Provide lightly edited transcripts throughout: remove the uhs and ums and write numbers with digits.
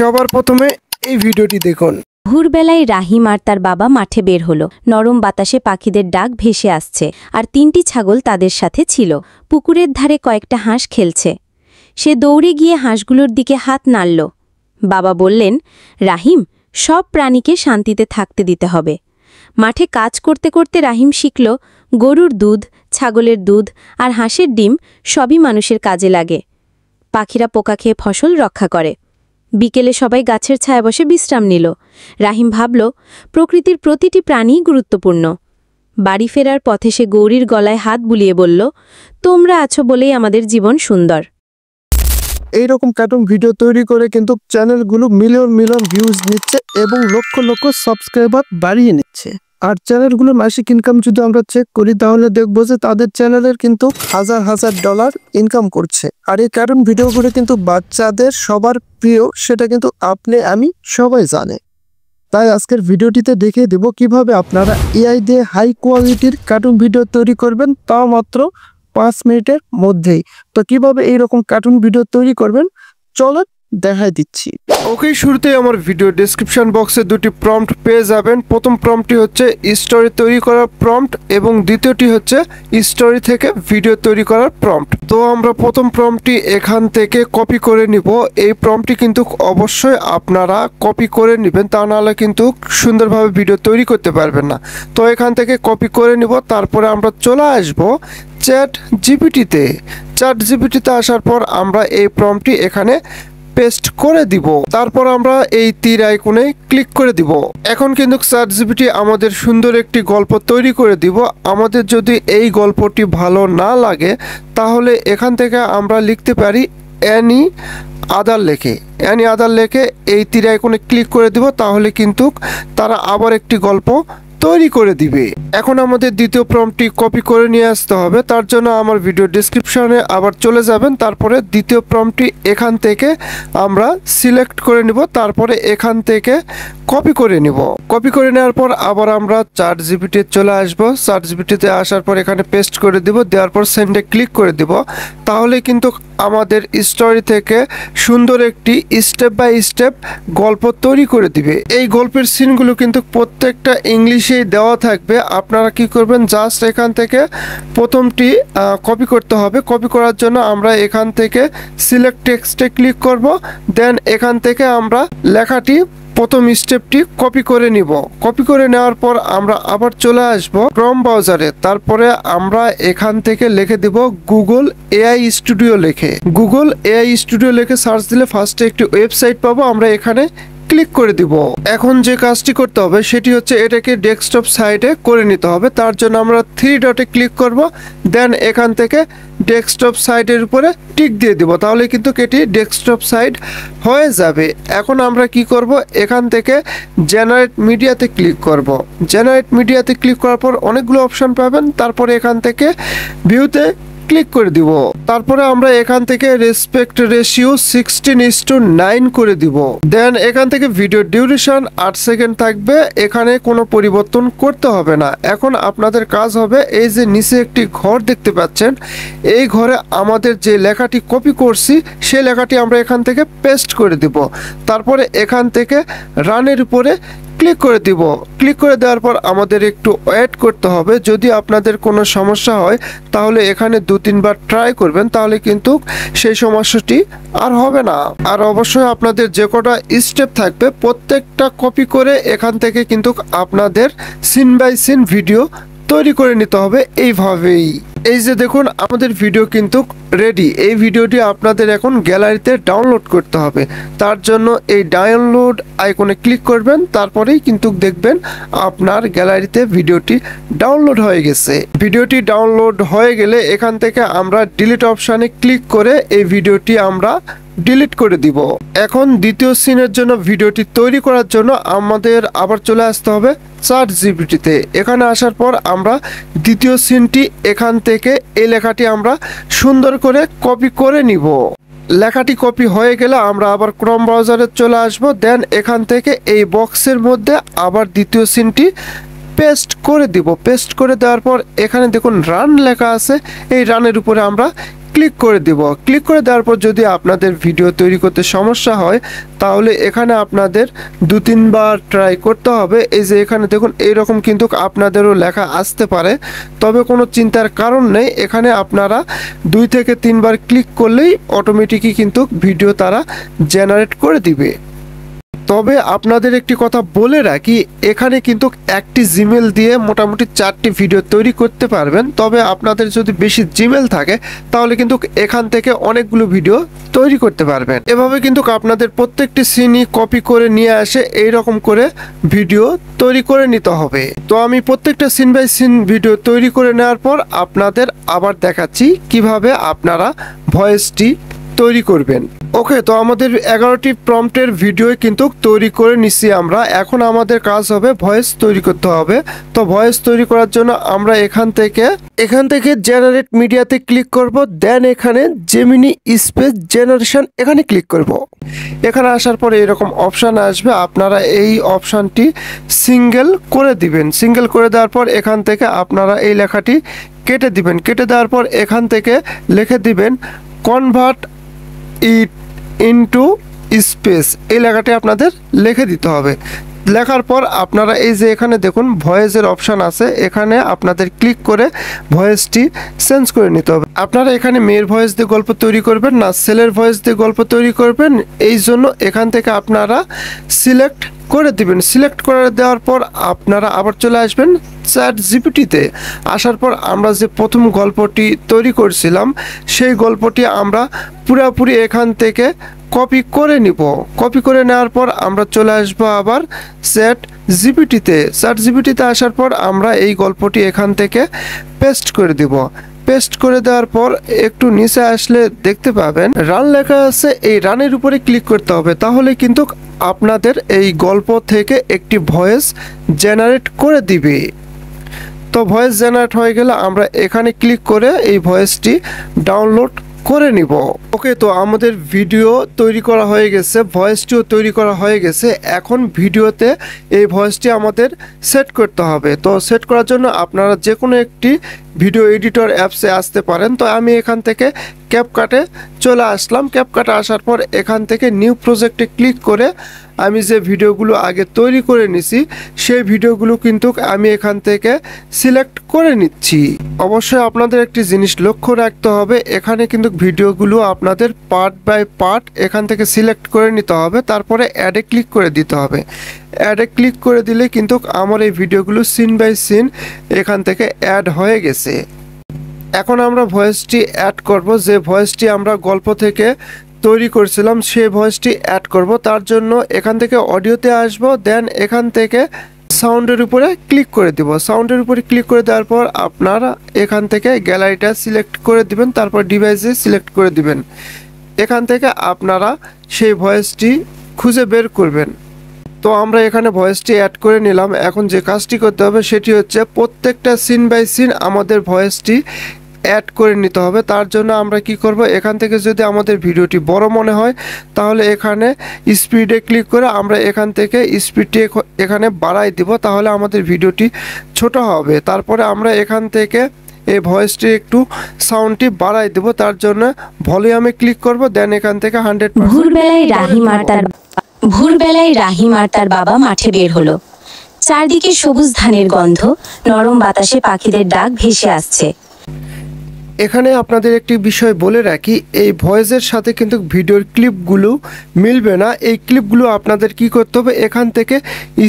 সবার প্রথমে এই ভিডিওটি দেখুন। ভোরবেলায় রাহিম আর তার বাবা মাঠে বের হলো। নরম বাতাসে পাখিদের ডাক ভেসে আসছে, আর ৩টি ছাগল তাদের সাথে ছিল। পুকুরের ধারে কয়েকটা হাঁস খেলছে। সে দৌড়ে গিয়ে হাঁসগুলোর দিকে হাত নাড়ল। বাবা বললেন, রাহিম, সব প্রাণীকে শান্তিতে থাকতে দিতে হবে। মাঠে কাজ করতে করতে রাহিম শিখল, গরুর দুধ, ছাগলের দুধ আর হাঁসের ডিম সবই মানুষের কাজে লাগে। পাখিরা পোকা খেয়ে ফসল রক্ষা করে। বিকেলে সবাই গাছের ছায়া বসে বিশ্রাম নিল। রাহিম ভাবল, প্রকৃতির প্রতিটি প্রাণীই গুরুত্বপূর্ণ। বাড়ি ফেরার পথে সে গৌরীর গলায় হাত বুলিয়ে বলল, তোমরা আছো বলেই আমাদের জীবন সুন্দর। এইরকম কার্টুন ভিডিও তৈরি করে কিন্তু চ্যানেলগুলো মিলিয়ন মিলিয়ন ভিউজ নিচ্ছে এবং লক্ষ লক্ষ সাবস্ক্রাইবার বাড়িয়ে নিচ্ছে। আর চ্যানেলগুলোর মাসিক ইনকাম যদি আমরা চেক করি তাহলে দেখবো যে তাদের চ্যানেলের কিন্তু হাজার হাজার ডলার ইনকাম করছে। আর এই কার্টুন ভিডিওগুলো কিন্তু বাচ্চাদের সবার প্রিয়, সেটা কিন্তু আপনি আমি সবাই জানে। তাই আজকের ভিডিওটিতে দেখিয়ে দেব কিভাবে আপনারা এআই দিয়ে হাই কোয়ালিটির কার্টুন ভিডিও তৈরি করবেন, তাও মাত্র 5 মিনিটের মধ্যেই। তো কিভাবে এইরকম কার্টুন ভিডিও তৈরি করবেন চলো দেখাই দিচ্ছি। ওকে, শুরুতেই আমার ভিডিও ডেসক্রিপশন বক্সে দুটি প্রম্পট পেয়ে যাবেন। প্রথম প্রম্পটটি হচ্ছে স্টোরি তৈরি করার প্রম্পট এবং দ্বিতীয়টি হচ্ছে স্টোরি থেকে ভিডিও তৈরি করার প্রম্পট। তো আমরা প্রথম প্রম্পটটি এখান থেকে কপি করে নিব। এই প্রম্পটটি কিন্তু অবশ্যই আপনারা কপি করে নেবেন, তা নাহলে কিন্তু সুন্দরভাবে ভিডিও তৈরি করতে পারবেন না। তো এখান থেকে কপি করে নিব। তারপরে আমরা চলে আসব চ্যাট জিপিটিতে। চ্যাট জিপিটিতে আসার পর আমরা এই প্রম্পটটি এখানে পেস্ট করে দিব। তারপর আমরা এই তীর আইকনে ক্লিক করে দিব। এখন কিন্তু চ্যাট জিপিটি আমাদের সুন্দর একটি গল্প তৈরি করে দিব। আমাদের যদি এই গল্পটি ভালো না লাগে তাহলে এখান থেকে আমরা লিখতে পারি অ্যানি আদার লেখে। অ্যানি আদার লেখে এই তীর আইকনে ক্লিক করে দিব, তাহলে কিন্তু তারা আবার একটি গল্প তৈরি করে দিবে। এখন আমাদের দ্বিতীয় প্রম্পটটি কপি করে নিয়ে আসতে হবে। তার জন্য আমার ভিডিও ডেসক্রিপশনে আবার চলে যাবেন। তারপরে দ্বিতীয় প্রম্পটটি এখান থেকে আমরা সিলেক্ট করে নিব। তারপরে এখান থেকে কপি করে নিব। কপি করে নেওয়ার পর আবার আমরা চ্যাট জিপিটিতে চলে আসব। চ্যাট জিপিটিতে আসার পর এখানে পেস্ট করে দিব। দেওয়ার পর সেন্ডে ক্লিক করে দিব। তাহলে কিন্তু আমাদের স্টোরি থেকে সুন্দর একটি স্টেপ বাই স্টেপ গল্প তৈরি করে দিবে। এই গল্পের সিনগুলো কিন্তু প্রত্যেকটা ইংলিশেই দেওয়া থাকবে। আপনারা কি করবেন, জাস্ট এখান থেকে প্রথমটি কপি করতে হবে। কপি করার জন্য আমরা এখান থেকে সিলেক্ট টেক্সটে ক্লিক করব। দেন এখান থেকে আমরা লেখাটি প্রথম স্টেপটি কপি করে নিব। কপি করে নেওয়ার পর আমরা আবার চলে আসব ক্রোম ব্রাউজারে। তারপরে আমরা এখান থেকে লিখে দেব গুগল এআই স্টুডিও লিখে। গুগল এআই স্টুডিও লিখে সার্চ দিলে ফার্স্টে একটি ওয়েবসাইট পাবো। আমরা এখানে ক্লিক করে দিব। এখন যে কাজটি করতে হবে সেটি হচ্ছে এটাকে ডেস্কটপ সাইডে করে নিতে হবে। তার জন্য আমরা 3 ডটে ক্লিক করব। দেন এখান থেকে ডেস্কটপ সাইডের উপরে টিক দিয়ে দিব, তাহলে কিন্তু এটি ডেস্কটপ সাইড হয়ে যাবে। এখন আমরা কি করব, এখান থেকে জেনারেট মিডিয়াতে ক্লিক করব। জেনারেট মিডিয়াতে ক্লিক করার পর অনেকগুলো অপশন পাবেন। তারপরে এখান থেকে ভিউতে ক্লিক করে দিব। তারপরে আমরা এখান থেকে রেসপেক্ট রেশিও 16:9 করে দিব। দেন এখান থেকে ভিডিও ডিউরেশন 8 সেকেন্ড থাকবে। এখানে কোনো পরিবর্তন করতে হবে না। এখন আপনাদের কাজ হবে, এই যে নিচে একটি ঘর দেখতে পাচ্ছেন, এই ঘরে আমাদের যে লেখাটি কপি করছি সেই লেখাটি আমরা এখান থেকে পেস্ট করে দিব। তারপরে এখান থেকে রানের উপরে ক্লিক করে দিব। ক্লিক করে দেওয়ার পর আমাদের একটু ওয়েট করতে হবে। যদি আপনাদের কোনো সমস্যা হয় তাহলে এখানে 2-3 বার ট্রাই করবেন, তাহলে কিন্তু সেই সমস্যাটি আর হবে না। আর অবশ্যই আপনাদের যে কটা স্টেপ থাকবে প্রত্যেকটা কপি করে এখান থেকে কিন্তু আপনাদের সিন বাই সিন ভিডিও তৈরি করে নিতে হবে এইভাবেই। এই যে দেখুন আমাদের ভিডিও কিন্তু রেডি। এই ভিডিওটি আপনাদের এখন গ্যালারিতে ডাউনলোড করতে হবে। তার জন্য এই ডাউনলোড আইকনে ক্লিক করবেন। তারপরেই কিন্তু দেখবেন আপনার গ্যালারিতে ভিডিওটি ডাউনলোড হয়ে গেছে। ভিডিওটি ডাউনলোড হয়ে গেলে এখান থেকে আমরা ডিলিট অপশানে ক্লিক করে এই ভিডিওটি আমরা ডিলিট করে দিব। এখন দ্বিতীয় সিনের জন্য ভিডিওটি তৈরি করার জন্য আমাদের আবার চলে আসতে হবে চ্যাট জিপিটিতে। এখানে আসার পর আমরা দ্বিতীয় সিনটি এখান থেকে এই লেখাটি আমরা সুন্দর করে কপি করে নিব। লেখাটি কপি হয়ে গেলে আমরা আবার ক্রোম ব্রাউজারে চলে আসব। দেন এখান থেকে এই বক্সের মধ্যে আবার দ্বিতীয় সিনটি পেস্ট করে দিব। পেস্ট করে দেওয়ার পর এখানে দেখুন রান লেখা আছে, এই রানের উপরে আমরা ক্লিক করে দিব। ক্লিক করে দেওয়ার পর যদি আপনাদের ভিডিও তৈরি করতে সমস্যা হয় তাহলে এখানে আপনাদের 2-3 বার ট্রাই করতে হবে। এই যে এখানে দেখুন এইরকম কিন্তু আপনাদেরও লেখা আসতে পারে, তবে কোনো চিন্তার কারণ নেই। এখানে আপনারা 2 থেকে 3 বার ক্লিক করলেই অটোমেটিকই কিন্তু ভিডিও তারা জেনারেট করে দিবে। তবে আপনাদের একটি কথা বলে রাখি, এখানে কিন্তু একটি জিমেল দিয়ে মোটামুটি 4টি ভিডিও তৈরি করতে পারবেন। তবে আপনাদের যদি বেশি জিমেল থাকে তাহলে কিন্তু এখান থেকে অনেকগুলো ভিডিও তৈরি করতে পারবেন। এভাবে কিন্তু আপনাদের প্রত্যেকটি সিনই কপি করে নিয়ে আসে এই রকম করে ভিডিও তৈরি করে নিতে হবে। তো আমি প্রত্যেকটা সিন বাই সিন ভিডিও তৈরি করে নেওয়ার পর আপনাদের আবার দেখাচ্ছি কিভাবে আপনারা ভয়েসটি তৈরি করবেন। ওকে, তো আমাদের 11টি প্রম্পটের ভিডিও কিন্তু তৈরি করে নিছি আমরা। এখন আমাদের কাজ হবে ভয়েস তৈরি করতে হবে। তো ভয়েস তৈরি করার জন্য আমরা এখান থেকে জেনারেট মিডিয়াতে ক্লিক করব, দেন এখানে জেমিনি স্পেস জেনারেশন এখানে ক্লিক করব। এখানে আসার পরে এরকম অপশান আসবে, আপনারা এই অপশানটি সিঙ্গেল করে দিবেন। সিঙ্গেল করে দেওয়ার পর এখান থেকে আপনারা এই লেখাটি কেটে দিবেন। কেটে দেওয়ার পর এখান থেকে লিখে দিবেন কনভার্ট ইট ইনটু স্পেস, এই লেখাটি আপনাদের লিখে দিতে হবে। লেখার পর আপনারা এই যে এখানে দেখুন ভয়েসের অপশান আছে, এখানে আপনাদের ক্লিক করে ভয়েসটি চেঞ্জ করে নিতে হবে। আপনারা এখানে মেয়ের ভয়েস দিয়ে গল্প তৈরি করবেন না ছেলের ভয়েস দিয়ে গল্প তৈরি করবেন, এই জন্য এখান থেকে আপনারা সিলেক্ট করে দিবেন। সিলেক্ট করে দেওয়ার পর আপনারা আবার চলে আসবেন চ্যাট জিপিটিতে। আসার পর আমরা যে প্রথম গল্পটি তৈরি করছিলাম সেই গল্পটি আমরা পুরোপুরি এখান থেকে কপি করে নিব। কপি করে নেওয়ার পর আমরা চলে আসবো আবার চ্যাট জিপিটিতে। চ্যাট জিপিটিতে আসার পর আমরা এই গল্পটি এখান থেকে পেস্ট করে দিব। পেস্ট করে দেওয়ার পর একটু নিচে আসলে দেখতে পাবেন রান লেখা আছে, এই রানের উপরে ক্লিক করতে হবে, তাহলে কিন্তু আপনাদের এই গল্প থেকে একটি ভয়েস জেনারেট করে দিবে। তো ভয়েস জেনারেট হয়ে গেলে আমরা এখানে ক্লিক করে এই ভয়েসটি ডাউনলোড করে নিব। ওকে, তো আমাদের ভিডিও তৈরি করা হয়ে গেছে, ভয়েসটিও তৈরি করা হয়ে গেছে। এখন ভিডিওতে এই ভয়েসটি আমাদের সেট করতে হবে। তো সেট করার জন্য আপনারা যে কোনো একটি ভিডিও এডিটর অ্যাপসে আসতে পারেন। তো আমি এখান থেকে ক্যাপকাটে চলে আসলাম। ক্যাপকাটে আসার পর এখান থেকে নিউ প্রজেক্টে ক্লিক করে আমি যে ভিডিওগুলো আগে তৈরি করে নিছি সেই ভিডিওগুলো কিন্তু আমি এখান থেকে সিলেক্ট করে নিচ্ছি। অবশ্যই আপনাদের একটি জিনিস লক্ষ্য রাখতে হবে, এখানে কিন্তু ভিডিওগুলো আপনাদের পার্ট বাই পার্ট এখান থেকে সিলেক্ট করে নিতে হবে, তারপরে অ্যাডে ক্লিক করে দিতে হবে। অ্যাডে ক্লিক করে দিলে কিন্তু আমার এই ভিডিওগুলো সিন বাই সিন এখান থেকে অ্যাড হয়ে গেছে। এখন আমরা ভয়েসটি অ্যাড করব, যে ভয়েসটি আমরা গল্প থেকে তৈরি করছিলাম সেই ভয়েসটি অ্যাড করব। তার জন্য এখান থেকে অডিওতে আসব, দেন এখান থেকে সাউন্ডের উপরে ক্লিক করে দিব। সাউন্ডের উপরে ক্লিক করে দেওয়ার পর আপনারা এখান থেকে গ্যালারিটা সিলেক্ট করে দিবেন, তারপর ডিভাইসে সিলেক্ট করে দিবেন। এখান থেকে আপনারা সেই ভয়েসটি খুঁজে বের করবেন। তো আমরা এখানে ভয়েসটি অ্যাড করে নিলাম। এখন যে কাজটি করতে হবে সেটি হচ্ছে প্রত্যেকটা সিন বাই সিন আমাদের ভয়েসটি অ্যাড করে নিতে হবে। তার জন্য আমরা কি করব, এখান থেকে যদি আমাদের ভিডিওটি বড় মনে হয় তাহলে এখানে স্পিডে ক্লিক করে আমরা এখান থেকে স্পিডটি এখানে বাড়াই দিব, তাহলে আমাদের ভিডিওটি ছোট হবে। তারপরে আমরা এখান থেকে এই ভয়েসটি একটু সাউন্ডটি বাড়াই দেব, তার জন্য ভলিউমে ক্লিক করব, দেন এখান থেকে 100%। ভোরবেলায় রাহিম আর তার বাবা মাঠে বের হলো। চারদিকে সবুজ ধানের গন্ধ, নরম বাতাসে পাখিদের ডাক ভেসে আসছে। এখানে আপনাদের একটি বিষয় বলে রাখি, এই ভয়েসের সাথে কিন্তু ভিডিওর ক্লিপগুলো মিলবে না। এই ক্লিপগুলো আপনাদের কি করতে হবে, এখান থেকে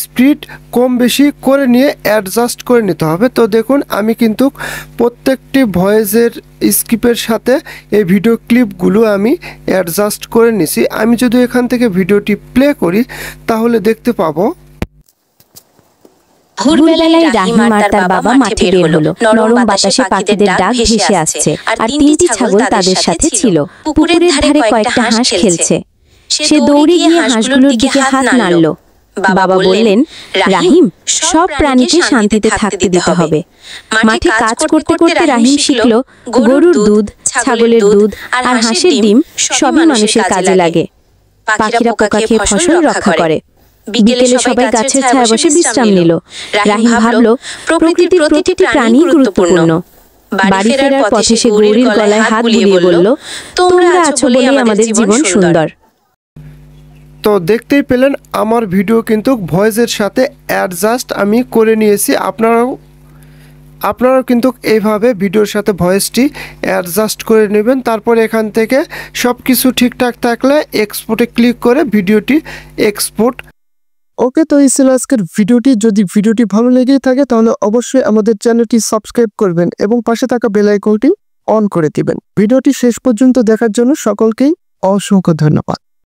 স্পিড কম বেশি করে নিয়ে অ্যাডজাস্ট করে নিতে হবে। তো দেখুন আমি কিন্তু প্রত্যেকটি ভয়েসের স্কিপের সাথে এই ভিডিও ক্লিপগুলো আমি অ্যাডজাস্ট করে নিছি। আমি যদি এখান থেকে ভিডিওটি প্লে করি তাহলে দেখতে পাবো ভোরবেলায় রাহিম আর তার বাবা মাঠে বের হলো। নরম বাতাসে পাখিদের ডাক ভেসে আসছে, আর 3টি ছাগল তাদের সাথে ছিল। পুকুরের ধারে কয়েকটা হাঁস খেলছে। সে দৌড়ে গিয়ে হাঁসগুলোর দিকে হাত নাড়ল। বাবা বললেন, রাহিম, সব প্রাণীকে শান্তিতে থাকতে দিতে হবে। মাঠে কাজ করতে করতে রাহিম শিখল গরুর দুধ, ছাগলের দুধ আর হাঁসের ডিম সবই মানুষের কাজে লাগে। পাখিরা পোকা খেয়ে ফসল রক্ষা করে। বিকেলে সবাই গাছের ছায়ায় বসে বিশ্রাম নিল। রাহিম ভাবল, প্রকৃতির প্রতিটি প্রাণী গুরুত্বপূর্ণ। বাড়ি ফেরার পথে সে গৌরীর গলায় হাত বুলিয়ে বলল, তোমরা আছো বলেই আমাদের জীবন সুন্দর। তো দেখতেই পেলেন আমার ভিডিও কিন্তু ভয়েসের সাথে অ্যাডজাস্ট আমি করে নিয়েছি। আপনারাও কিন্তু এইভাবে ভিডিওর সাথে ভয়েসটি অ্যাডজাস্ট করে নেবেন। তারপর এখান থেকে সব কিছু ঠিকঠাক থাকলে এক্সপোর্টে ক্লিক করে ভিডিওটি এক্সপোর্ট। ওকে, তো এই ছিল আজকের ভিডিওটি। যদি ভিডিওটি ভালো লেগে থাকে তাহলে অবশ্যই আমাদের চ্যানেলটি সাবস্ক্রাইব করবেন এবং পাশে থাকা বেল আইকনটি অন করে দিবেন। ভিডিওটি শেষ পর্যন্ত দেখার জন্য সকলকেই অসংখ্য ধন্যবাদ।